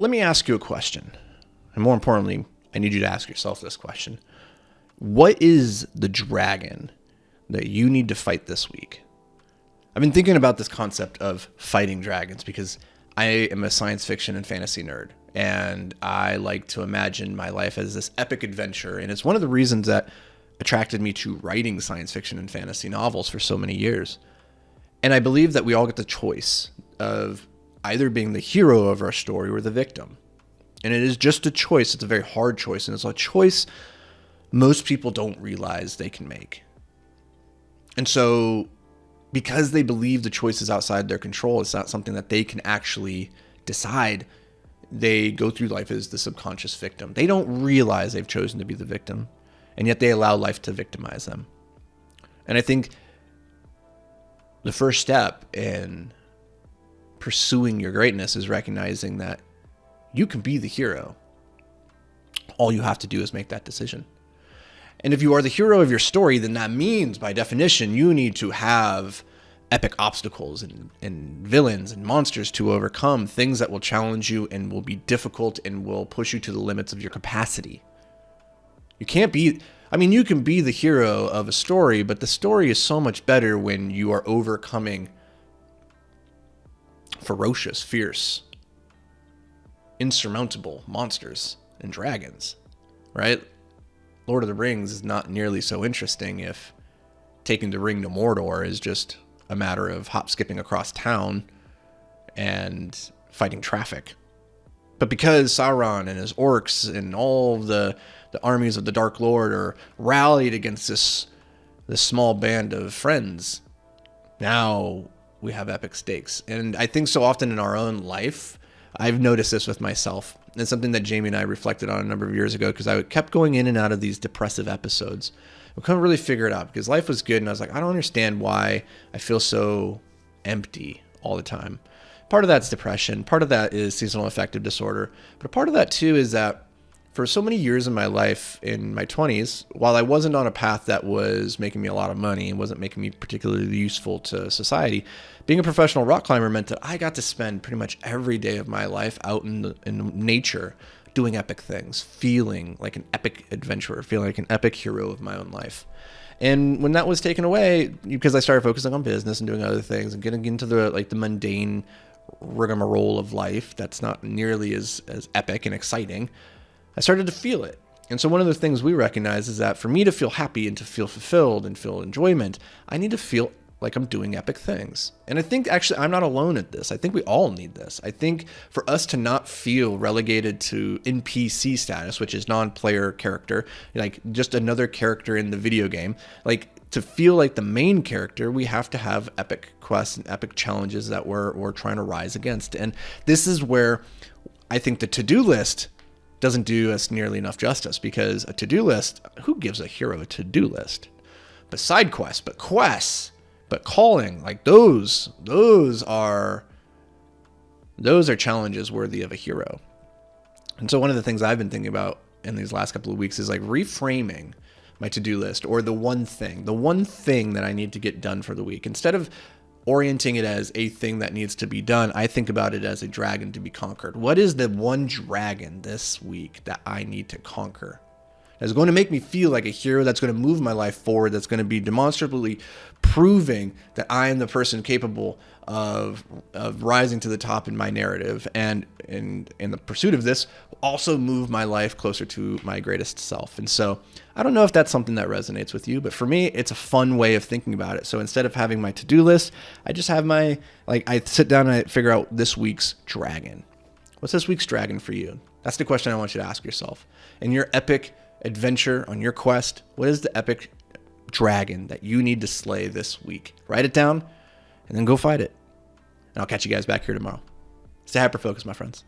let me ask you a question. And more importantly, I need you to ask yourself this question. What is the dragon that you need to fight this week? I've been thinking about this concept of fighting dragons because I am a science fiction and fantasy nerd. And I like to imagine my life as this epic adventure. And it's one of the reasons that attracted me to writing science fiction and fantasy novels for so many years. And I believe that we all get the choice of either being the hero of our story or the victim. And it is just a choice. It's a very hard choice. And it's a choice most people don't realize they can make. And so because they believe the choice is outside their control, it's not something that they can actually decide, they go through life as the subconscious victim. They don't realize they've chosen to be the victim, and yet they allow life to victimize them. And I think the first step in pursuing your greatness is recognizing that you can be the hero. All you have to do is make that decision. And if you are the hero of your story, then that means, by definition, you need to have epic obstacles and villains and monsters to overcome, things that will challenge you and will be difficult and will push you to the limits of your capacity. You can't be, you can be the hero of a story, but the story is so much better when you are overcoming ferocious, fierce, insurmountable monsters and dragons, right? Lord of the Rings is not nearly so interesting if taking the ring to Mordor is just a matter of hop skipping across town and fighting traffic. But because Sauron and his orcs and all the armies of the Dark Lord are rallied against this small band of friends, now we have epic stakes. And I think so often in our own life, I've noticed this with myself. It's something that Jamie and I reflected on a number of years ago because I kept going in and out of these depressive episodes. I couldn't really figure it out because life was good and I was like, I don't understand why I feel so empty all the time. Part of that's depression. Part of that is seasonal affective disorder. But a part of that too is that for so many years in my life, in my 20s, while I wasn't on a path that was making me a lot of money and wasn't making me particularly useful to society, being a professional rock climber meant that I got to spend pretty much every day of my life out in nature, doing epic things, feeling like an epic adventurer, feeling like an epic hero of my own life. And when that was taken away, because I started focusing on business and doing other things and getting into the mundane rigmarole of life that's not nearly as epic and exciting, I started to feel it. And so one of the things we recognize is that for me to feel happy and to feel fulfilled and feel enjoyment, I need to feel like I'm doing epic things. And I think actually I'm not alone at this. I think we all need this. I think for us to not feel relegated to NPC status, which is non-player character, like just another character in the video game, like to feel like the main character, we have to have epic quests and epic challenges that we're trying to rise against. And this is where I think the to-do list doesn't do us nearly enough justice, because a to-do list, who gives a hero a to-do list? But side quests, but quests, but calling, like those are challenges worthy of a hero. And so one of the things I've been thinking about in these last couple of weeks is like reframing my to-do list, or the one thing that I need to get done for the week. Instead of orienting it as a thing that needs to be done, I think about it as a dragon to be conquered. What is the one dragon this week that I need to conquer? That's going to make me feel like a hero, that's going to move my life forward, that's going to be demonstrably proving that I am the person capable of rising to the top in my narrative, and in the pursuit of this also move my life closer to my greatest self. And so I don't know if that's something that resonates with you, but for me, it's a fun way of thinking about it. So instead of having my to-do list, I just have I sit down and I figure out this week's dragon. What's this week's dragon for you? That's the question I want you to ask yourself. In your epic adventure, on your quest, what is the epic dragon that you need to slay this week? Write it down and then go fight it. And I'll catch you guys back here tomorrow. Stay hyper-focused, my friends.